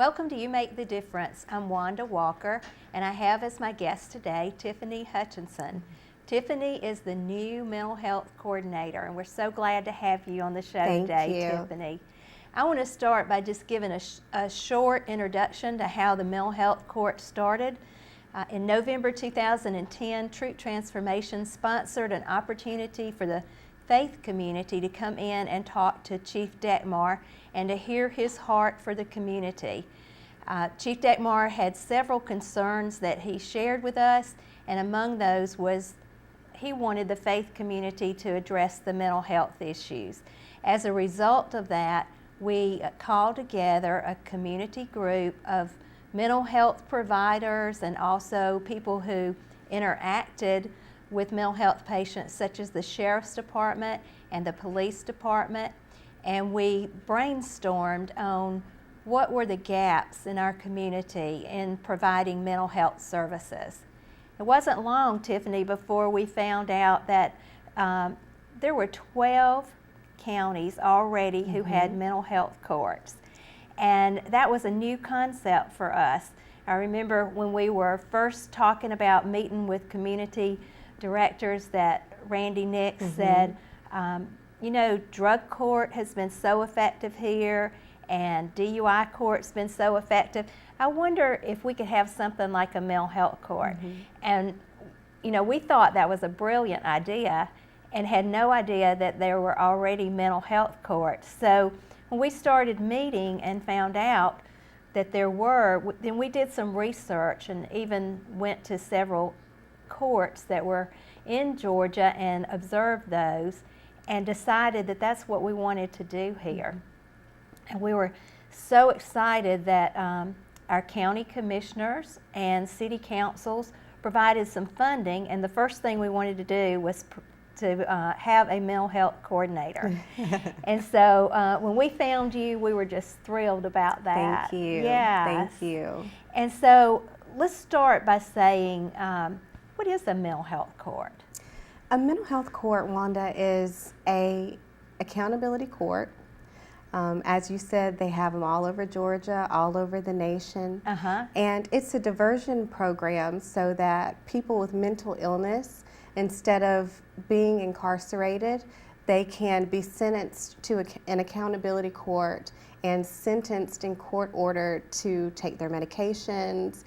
Welcome to You Make the Difference. I'm Wanda Walker, and I have as my guest today Tiffany Hutchinson. Tiffany is the new mental health coordinator, and we're so glad to have you on the show today, Tiffany. I want to start by just giving a short introduction to how the mental health court started. In November 2010, Truth Transformation sponsored an opportunity for the faith community to come in and talk to Chief Dekmar and to hear his heart for the community. Chief Dekmar had several concerns that he shared with us, and among those was he wanted the faith community to address the mental health issues. As a result of that, we called together a community group of mental health providers and also people who interacted with mental health patients, such as the Sheriff's Department and the Police Department, and we brainstormed on what were the gaps in our community in providing mental health services. It wasn't long, Tiffany, before we found out that there were 12 counties already who had mental health courts, and that was a new concept for us. I remember when we were first talking about meeting with community directors that Randy Nix said, you know, drug court has been so effective here and DUI court's been so effective. I wonder if we could have something like a mental health court. And, you know, we thought that was a brilliant idea and had no idea that there were already mental health courts. So when we started meeting and found out that there were, then we did some research and even went to several courts that were in Georgia and observed those and decided that that's what we wanted to do here. And we were so excited that our county commissioners and city councils provided some funding, and the first thing we wanted to do was to have a mental health coordinator. And so when we found you, we were just thrilled about that. Thank you. Yes. Thank you. And so let's start by saying, what is a mental health court? A mental health court, Wanda, is a accountability court. As you said, they have them all over Georgia, all over the nation. And it's a diversion program so that people with mental illness, instead of being incarcerated, they can be sentenced to an accountability court and sentenced in court order to take their medications,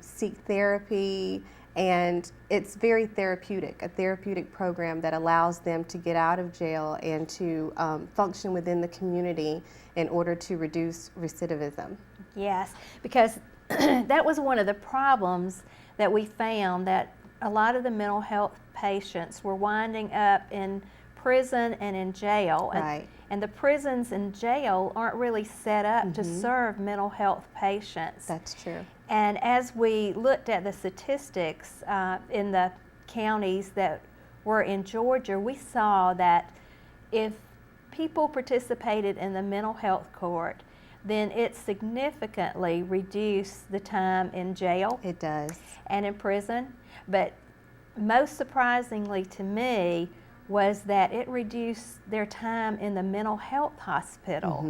seek therapy, and it's very therapeutic, a therapeutic program that allows them to get out of jail and to function within the community in order to reduce recidivism. Yes, because that was one of the problems that we found, that a lot of the mental health patients were winding up in prison and in jail. Right. And the prisons and jail aren't really set up to serve mental health patients. That's true. And as we looked at the statistics in the counties that were in Georgia, we saw that if people participated in the mental health court, then it significantly reduced the time in jail. It does. And in prison. But most surprisingly to me was that it reduced their time in the mental health hospital.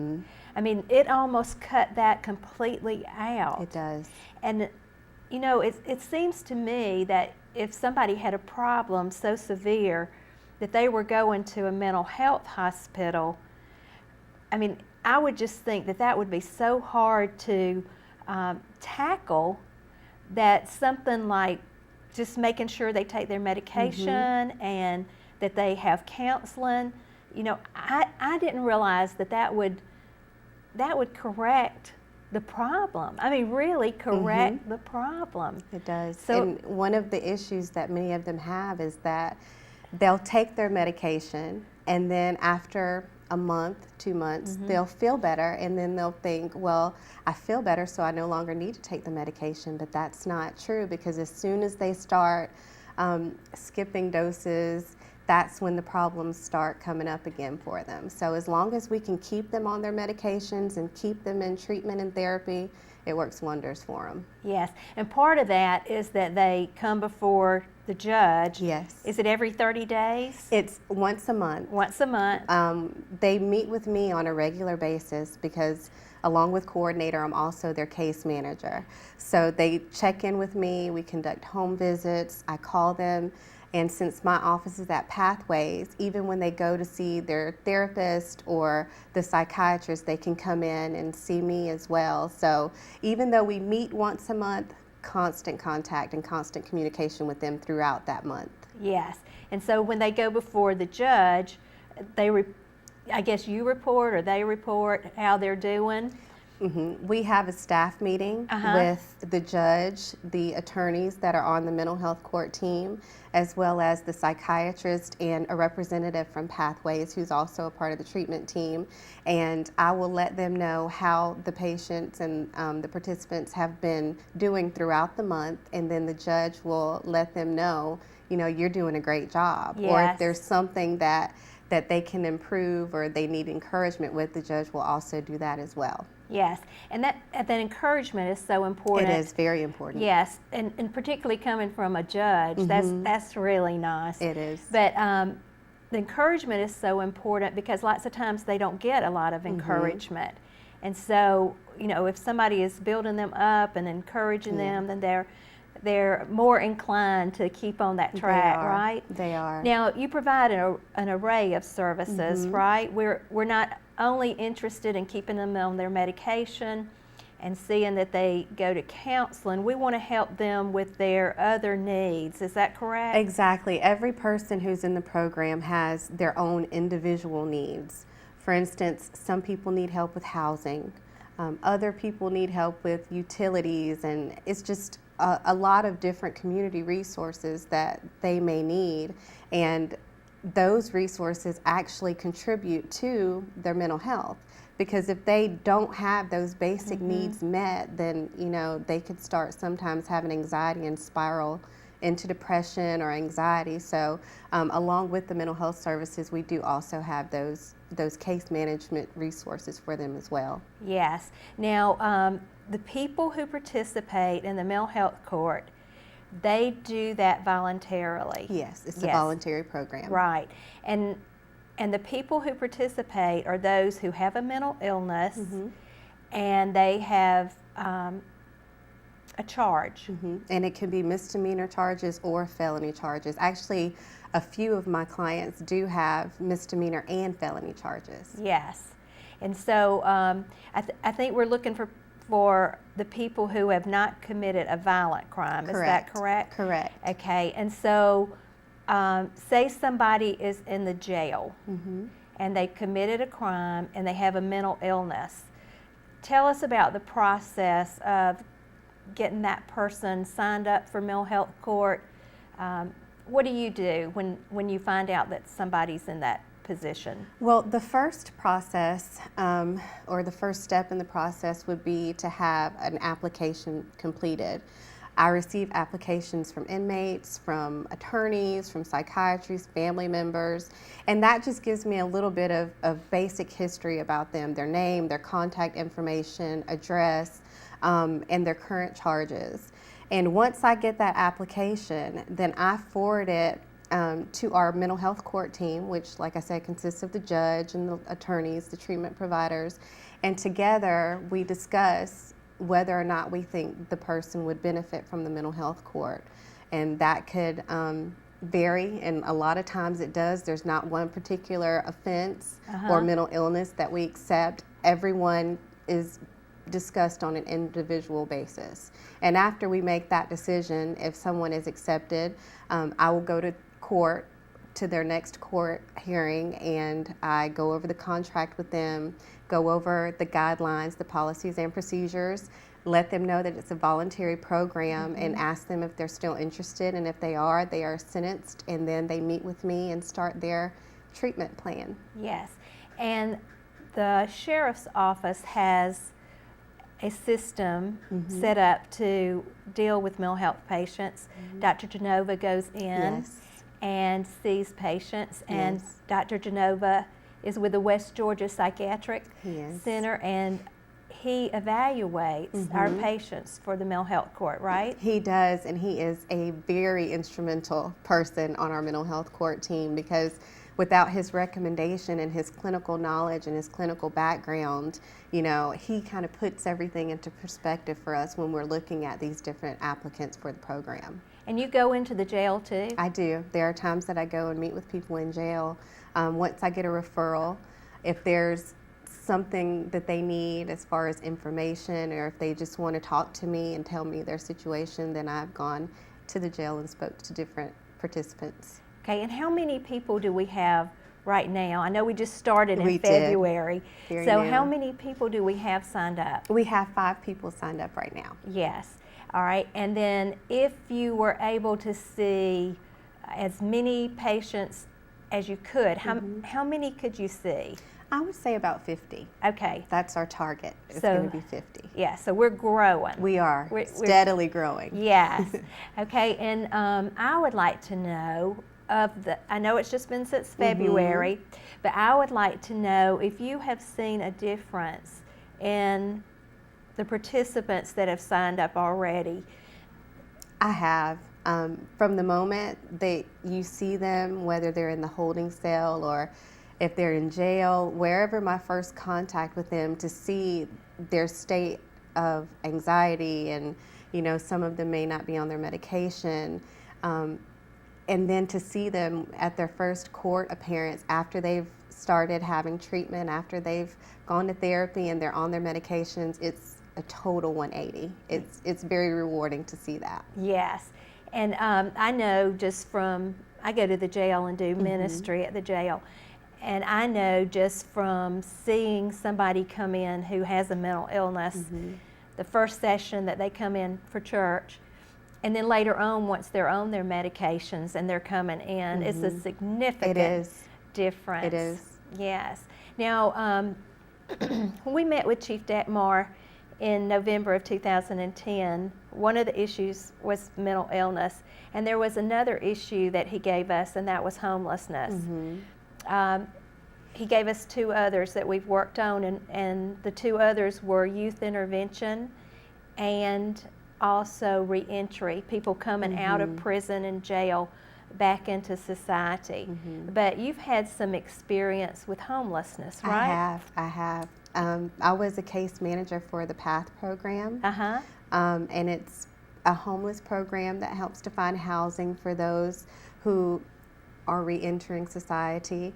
I mean, it almost cut that completely out. It does. And, you know, it seems to me that if somebody had a problem so severe that they were going to a mental health hospital, I mean, I would just think that that would be so hard to tackle, that something like just making sure they take their medication and that they have counseling. You know, I didn't realize that would correct the problem. I mean, really correct the problem. It does. So, and one of the issues that many of them have is that they'll take their medication, and then after a month, 2 months, they'll feel better, and then they'll think, well, I feel better, so I no longer need to take the medication. But that's not true, because as soon as they start skipping doses, that's when the problems start coming up again for them. So as long as we can keep them on their medications and keep them in treatment and therapy, it works wonders for them. Yes, and part of that is that they come before the judge. Yes. Is it every 30 days? It's once a month. Once a month. They meet with me on a regular basis because along with coordinator, I'm also their case manager. So they check in with me, we conduct home visits, I call them, and since my office is at Pathways, even when they go to see their therapist or the psychiatrist, they can come in and see me as well. So even though we meet once a month, constant contact and constant communication with them throughout that month. Yes. And so when they go before the judge, I guess you report or they report how they're doing? We have a staff meeting with the judge, the attorneys that are on the mental health court team, as well as the psychiatrist and a representative from Pathways who's also a part of the treatment team. And I will let them know how the patients and the participants have been doing throughout the month, and then the judge will let them know, you know, you're doing a great job. Yes. Or if there's something that they can improve or they need encouragement with, the judge will also do that as well. Yes, and that encouragement is so important. It is very important. Yes, and particularly coming from a judge, that's really nice. It is. But the encouragement is so important because lots of times they don't get a lot of encouragement. And so, you know, if somebody is building them up and encouraging them, then they're more inclined to keep on that track, right? They are. Now, you provide an array of services, right? We're not only interested in keeping them on their medication and seeing that they go to counseling. We want to help them with their other needs. Is that correct? Exactly. Every person who's in the program has their own individual needs. For instance, some people need help with housing. Other people need help with utilities, and it's just a lot of different community resources that they may need, and those resources actually contribute to their mental health, because if they don't have those basic needs met, then, you know, they could start sometimes having anxiety and spiral into depression or anxiety. So along with the mental health services, we do also have those case management resources for them as well. Yes. Now, the people who participate in the mental health court, they do that voluntarily. Yes, it's a voluntary program. Right. And the people who participate are those who have a mental illness and they have a charge. And it can be misdemeanor charges or felony charges. Actually, a few of my clients do have misdemeanor and felony charges. Yes. And so I think we're looking for the people who have not committed a violent crime. Correct. Is that correct? Correct. Okay. And so say somebody is in the jail and they committed a crime and they have a mental illness. Tell us about the process of getting that person signed up for mental health court. What do you do when you find out that somebody's in that position? Well, the first process, or the first step in the process, would be to have an application completed. I receive applications from inmates, from attorneys, from psychiatrists, family members, and that just gives me a little bit of basic history about them, their name, their contact information, address, and their current charges. And once I get that application, then I forward it to our mental health court team, which, like I said, consists of the judge and the attorneys, the treatment providers, and together we discuss whether or not we think the person would benefit from the mental health court. And that could vary, and a lot of times it does. There's not one particular offense or mental illness that we accept. Everyone is discussed on an individual basis. And after we make that decision, if someone is accepted, I will go to court, to their next court hearing, and I go over the contract with them, go over the guidelines, the policies and procedures, let them know that it's a voluntary program, and ask them if they're still interested, and if they are sentenced, and then they meet with me and start their treatment plan. Yes, and the sheriff's office has a system set up to deal with mental health patients. Dr. Genova goes in and sees patients, and Dr. Genova is with the West Georgia Psychiatric Center, and he evaluates our patients for the mental health court, right? He does, and he is a very instrumental person on our mental health court team, because without his recommendation and his clinical knowledge and his clinical background, you know, he kind of puts everything into perspective for us when we're looking at these different applicants for the program. And you go into the jail too? I do. There are times that I go and meet with people in jail. Once I get a referral, if there's something that they need as far as information, or if they just want to talk to me and tell me their situation, then I've gone to the jail and spoke to different participants. Okay, and how many people do we have right now? I know we just started in We did. February. Very So new. how many people do we have signed up? We have 5 people signed up right now. Yes. All right. And then if you were able to see as many patients as you could, how many could you see? I would say about 50. Okay. That's our target. It's So- going to be 50. Yeah, so we're growing. We are We're- steadily growing. Yes. Okay, and I would like to know I know it's just been since February, but I would like to know if you have seen a difference in the participants that have signed up already. I have. From the moment that you see them, whether they're in the holding cell or if they're in jail, wherever my first contact with them, to see their state of anxiety, and you know, some of them may not be on their medication, and then to see them at their first court appearance after they've started having treatment, after they've gone to therapy and they're on their medications, it's a total 180. It's very rewarding to see that. Yes, and I know just from, I go to the jail and do ministry at the jail, and I know just from seeing somebody come in who has a mental illness, the first session that they come in for church, and then later on, once they're on their medications and they're coming in, it's a significant difference. It is. Yes. Now, when we met with Chief Detmar in November of 2010, one of the issues was mental illness, and there was another issue that he gave us, and that was homelessness. He gave us 2 others that we've worked on, and the 2 others were youth intervention and also reentry, people coming out of prison and jail back into society. But you've had some experience with homelessness, right? I have. I was a case manager for the PATH program, and it's a homeless program that helps to find housing for those who are reentering society.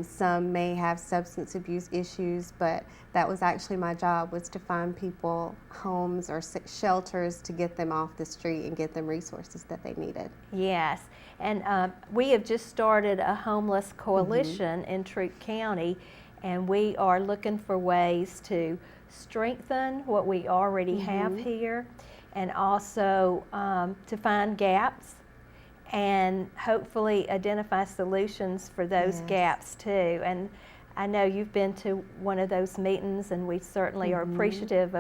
Some may have substance abuse issues, but that was actually my job, was to find people homes or shelters to get them off the street and get them resources that they needed. Yes, and we have just started a homeless coalition in Troup County, and we are looking for ways to strengthen what we already have here, and also to find gaps and hopefully identify solutions for those gaps too. And I know you've been to one of those meetings, and we certainly are appreciative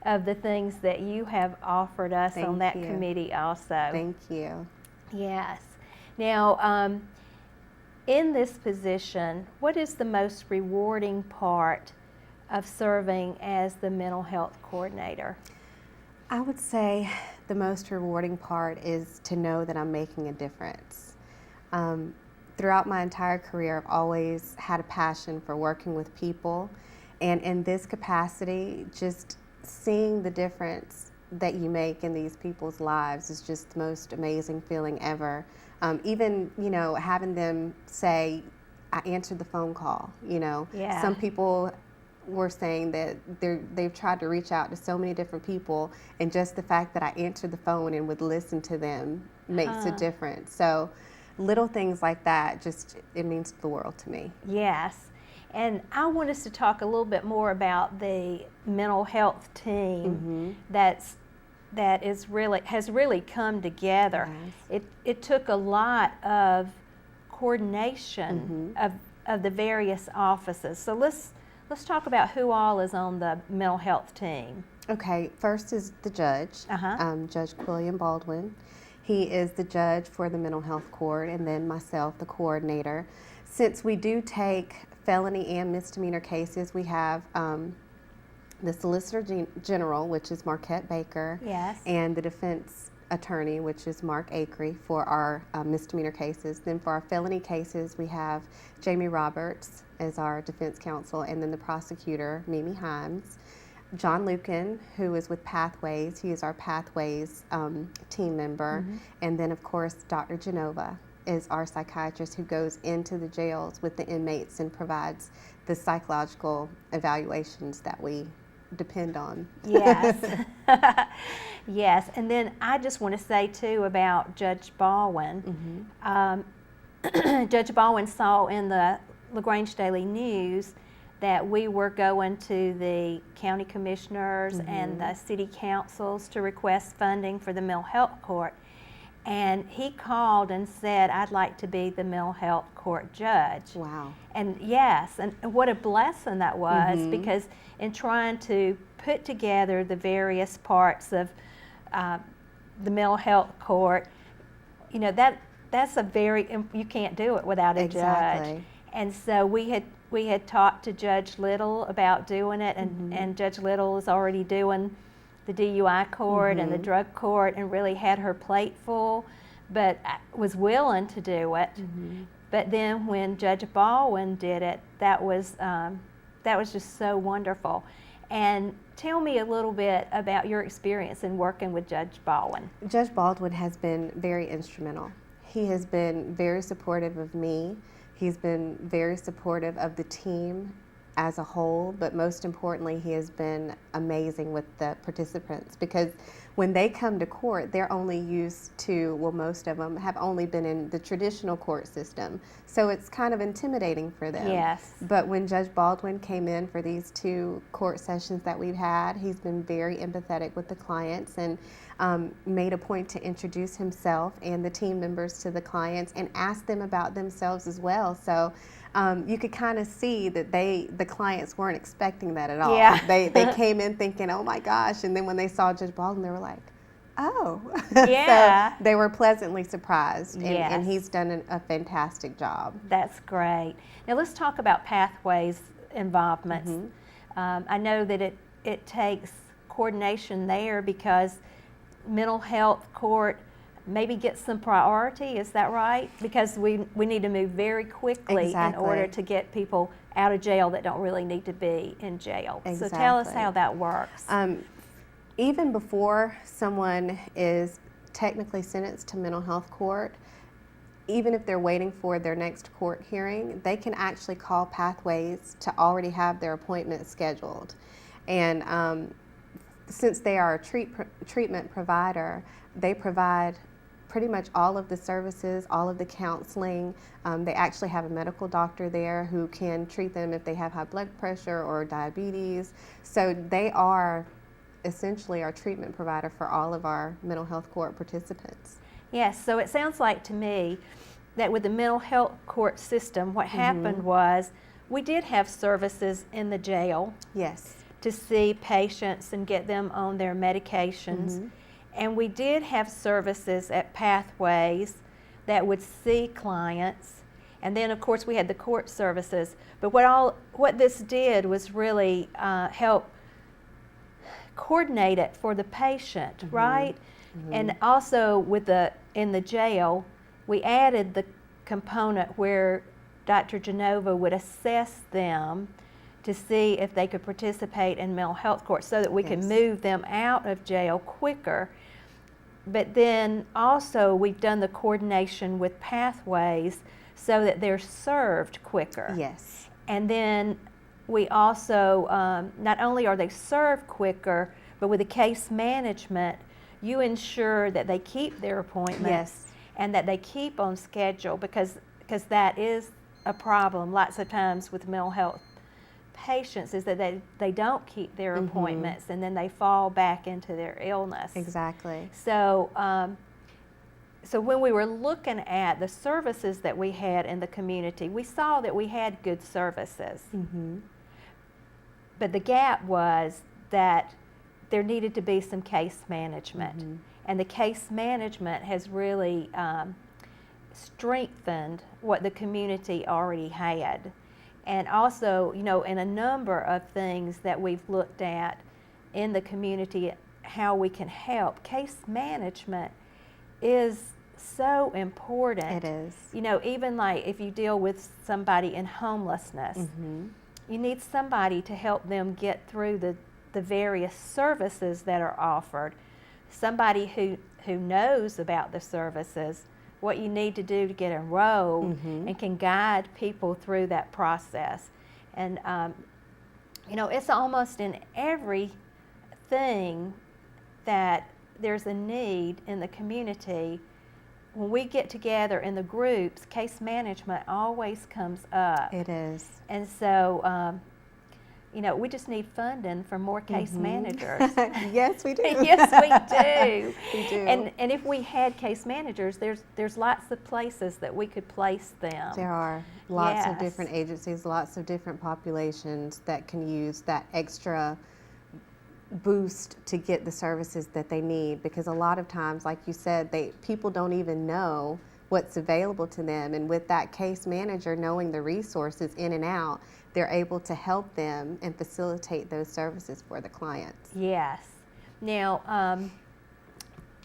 of the things that you have offered us on that committee also. Thank you. Yes. Now, in this position, what is the most rewarding part of serving as the mental health coordinator? I would say the most rewarding part is to know that I'm making a difference. Throughout my entire career, I've always had a passion for working with people, and in this capacity, just seeing the difference that you make in these people's lives is just the most amazing feeling ever. Even, you know, having them say, I answered the phone call, you know. Yeah. Some people were saying that they've tried to reach out to so many different people, and just the fact that I answered the phone and would listen to them makes a difference. So little things like that, just, it means the world to me. Yes. And I want us to talk a little bit more about the mental health team that has really come together. Yes. It took a lot of coordination of the various offices. So let's talk about who all is on the mental health team. Okay, first is the judge, Judge Quilliam Baldwin. He is the judge for the mental health court, and then myself, the coordinator. Since we do take felony and misdemeanor cases, we have the Solicitor General, which is Marquette Baker, Yes. and the defense attorney, which is Mark Acree, for our misdemeanor cases. Then for our felony cases, we have Jamie Roberts as our defense counsel, and then the prosecutor, Mimi Himes. John Lucan, who is with Pathways, he is our Pathways team member. And then, of course, Dr. Genova is our psychiatrist who goes into the jails with the inmates and provides the psychological evaluations that we depend on. Yes. Yes. And then I just want to say, too, about Judge Baldwin. Judge Baldwin saw in the LaGrange Daily News that we were going to the county commissioners and the city councils to request funding for the mental health court. And he called and said, I'd like to be the mental health court judge. Wow. And yes, and what a blessing that was, because in trying to put together the various parts of the mental health court, you know, that's a very, you can't do it without a judge. And so we had talked to Judge Little about doing it, and Judge Little is already doing the DUI court and the drug court, and really had her plate full, but was willing to do it. But then when Judge Baldwin did it, that was just so wonderful. And tell me a little bit about your experience in working with Judge Baldwin. Judge Baldwin has been very instrumental. He has been very supportive of me. He's been very supportive of the team as a whole, but most importantly, he has been amazing with the participants, because when they come to court, they're only used to, well, most of them have only been in the traditional court system, so it's kind of intimidating for them. Yes. But when Judge Baldwin came in for these 2 court sessions that we've had, he's been very empathetic with the clients, and made a point to introduce himself and the team members to the clients and ask them about themselves as well. So you could kind of see that the clients weren't expecting that at all. Yeah. They came in thinking, oh my gosh, and then when they saw Judge Baldwin, they were like, oh. Yeah. So they were pleasantly surprised, and, Yes. and he's done a fantastic job. That's great. Now let's talk about Pathways involvements. I know that it takes coordination there, because mental health court maybe gets some priority, is that right? Because we need to move very quickly in order to get people out of jail that don't really need to be in jail. So tell us how that works. Even before someone is technically sentenced to mental health court, even if they're waiting for their next court hearing, they can actually call Pathways to already have their appointment scheduled. And since they are a treatment provider, they provide pretty much all of the services, all of the counseling. They actually have a medical doctor there who can treat them if they have high blood pressure or diabetes. So they are essentially our treatment provider for all of our mental health court participants. Yes, so it sounds like to me that with the mental health court system, what happened was we did have services in the jail. Yes. To see patients and get them on their medications. And we did have services at Pathways that would see clients. And then, of course, we had the court services. But what this did was really help coordinate it for the patient, right? And also in the jail, we added the component where Dr. Genova would assess them to see if they could participate in mental health court, so that we can move them out of jail quicker. But then also we've done the coordination with Pathways so that they're served quicker. Yes. And then we also, not only are they served quicker, but with the case management, you ensure that they keep their appointments and that they keep on schedule, because that is a problem lots of times with mental health patients, is that they don't keep their appointments, and then they fall back into their illness. Exactly. So so when we were looking at the services that we had in the community, we saw that we had good services. But the gap was that there needed to be some case management. And the case management has really strengthened what the community already had. And also, you know, in a number of things that we've looked at in the community, how we can help, case management is so important. It is. You know, even like if you deal with somebody in homelessness, you need somebody to help them get through the various services that are offered. Somebody who knows about the services, what you need to do to get enrolled, and can guide people through that process. And you know, it's almost in everything that there's a need in the community. When we get together in the groups, case management always comes up. It is. And so, you know, we just need funding for more case managers. Yes, we do. Yes, we do. We do. And if we had case managers, there's lots of places that we could place them. There are lots of Yes. different agencies, lots of different populations that can use that extra boost to get the services that they need, because a lot of times, like you said, people don't even know what's available to them, and with that case manager knowing the resources in and out, they're able to help them and facilitate those services for the clients. Yes. Now,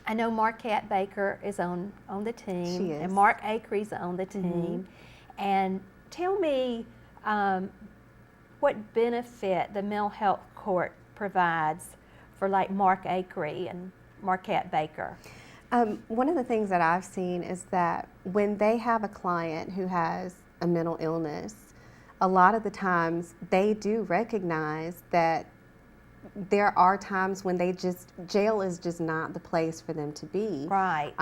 I know Marquette Baker is on the team. She is. And Mark Akery's on the team. And tell me what benefit the mental health court provides for like Mark Akery and Marquette Baker. One of the things that I've seen is that when they have a client who has a mental illness, a lot of the times they do recognize that there are times when jail is just not the place for them to be. Right.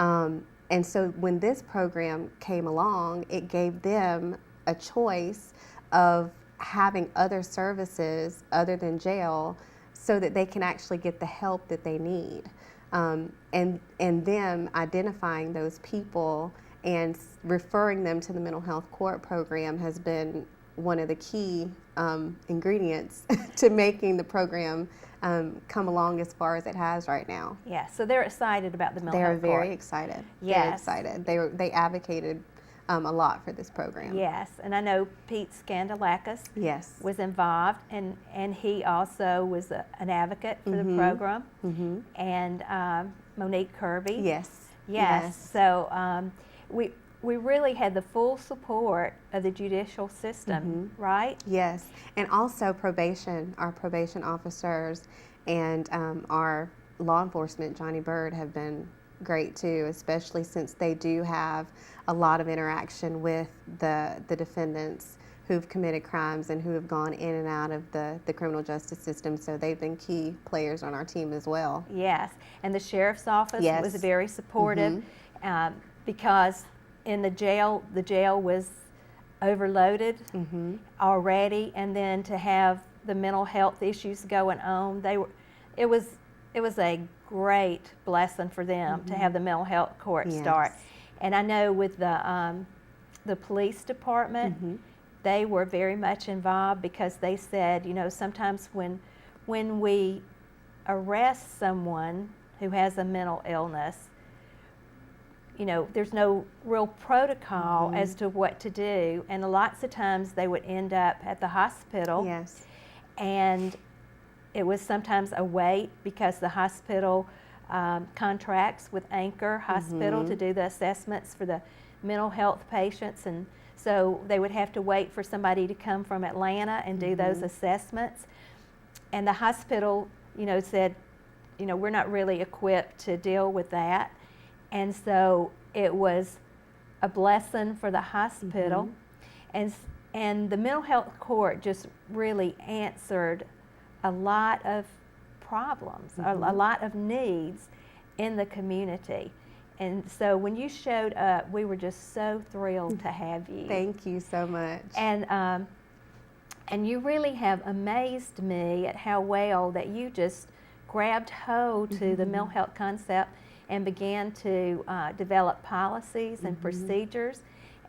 And so when this program came along, it gave them a choice of having other services other than jail so that they can actually get the help that they need. And them identifying those people and referring them to the mental health court program has been one of the key ingredients to making the program come along as far as it has right now. Yeah, so they're excited about the mental They're health court. very excited. Yes. Very excited. They advocated a lot for this program. Yes, and I know Pete Scandalakis Yes. was involved, and he also was an advocate for the program, and Monique Kirby. Yes. Yes. So we really had the full support of the judicial system, right? Yes, and also probation, our probation officers and our law enforcement, Johnny Bird, have been great too, especially since they do have a lot of interaction with the defendants who've committed crimes and who have gone in and out of the criminal justice system. So they've been key players on our team as well. Yes, and the sheriff's office Yes. was very supportive because in the jail was overloaded already, and then to have the mental health issues going on, it was a great blessing for them to have the mental health court start. And I know with the police department, they were very much involved because they said, you know, sometimes when we arrest someone who has a mental illness, you know, there's no real protocol as to what to do, and lots of times they would end up at the hospital. Yes. And it was sometimes a wait because the hospital contracts with Anchor Hospital to do the assessments for the mental health patients, and so they would have to wait for somebody to come from Atlanta and do those assessments. And the hospital, you know, said, you know, we're not really equipped to deal with that. And so it was a blessing for the hospital. And the mental health court just really answered a lot of problems, a lot of needs in the community. And so when you showed up, we were just so thrilled to have you. Thank you so much. And you really have amazed me at how well that you just grabbed hold to the mental health concept and began to develop policies and procedures.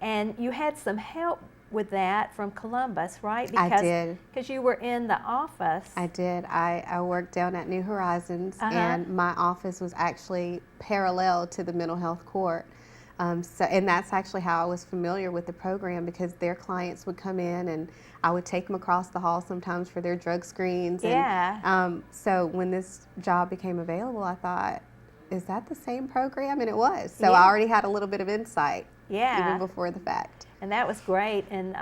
And you had some help with that from Columbus, right? I did. Because you were in the office. I did. I worked down at New Horizons, and my office was actually parallel to the mental health court. And that's actually how I was familiar with the program, because their clients would come in and I would take them across the hall sometimes for their drug screens. Yeah. And, so when this job became available, I thought, is that the same program? And it was. So Yeah. I already had a little bit of insight, Yeah. even before the fact. And that was great. And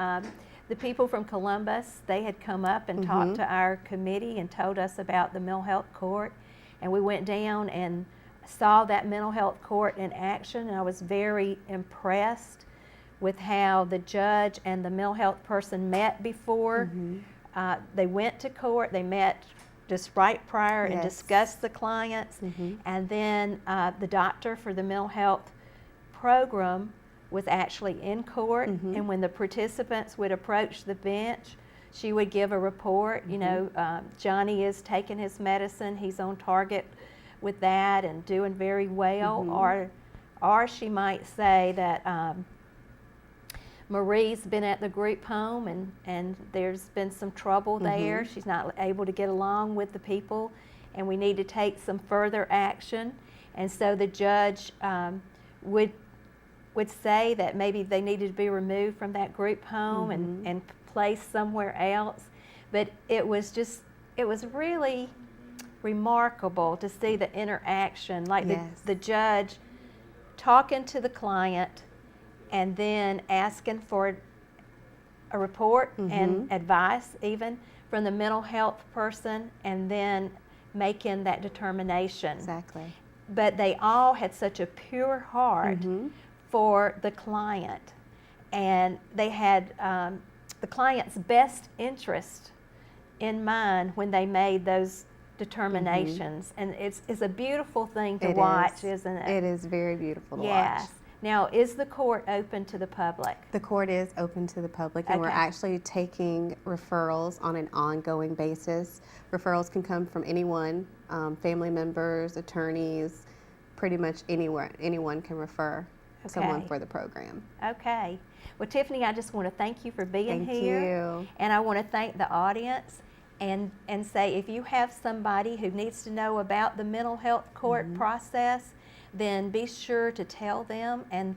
the people from Columbus, they had come up and talked to our committee and told us about the mental health court. And we went down and saw that mental health court in action, and I was very impressed with how the judge and the mental health person met before. They went to court, they met just right prior and discussed the clients, and then the doctor for the mental health program was actually in court, and when the participants would approach the bench, she would give a report. You know, Johnny is taking his medicine, he's on target with that and doing very well, or she might say that Marie's been at the group home and there's been some trouble there. She's not able to get along with the people and we need to take some further action. And so the judge would say that maybe they needed to be removed from that group home and placed somewhere else. But it was really remarkable to see the interaction, like the judge talking to the client and then asking for a report and advice even from the mental health person and then making that determination. Exactly. But they all had such a pure heart for the client, and they had the client's best interest in mind when they made those determinations. And it's a beautiful thing to watch, isn't it? It is very beautiful to watch. Yes. Now, is the court open to the public? The court is open to the public, and we're actually taking referrals on an ongoing basis. Referrals can come from anyone, family members, attorneys, pretty much anywhere. Anyone can refer someone for the program. Okay. Well, Tiffany, I just want to thank you for being here. Thank you. And I want to thank the audience and say if you have somebody who needs to know about the mental health court process, then be sure to tell them, and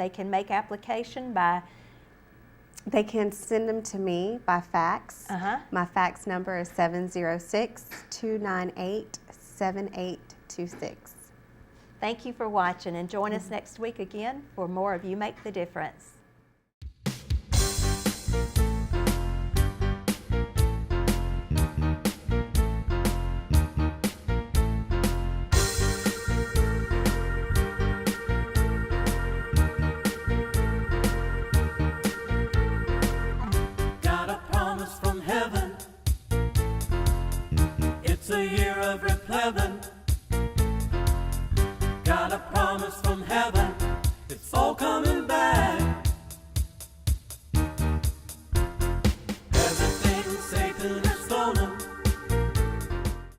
they can make application by... They can send them to me by fax. My fax number is 706-298-7826. Thank you for watching, and join us next week again for more of You Make the Difference. It's a year of replevin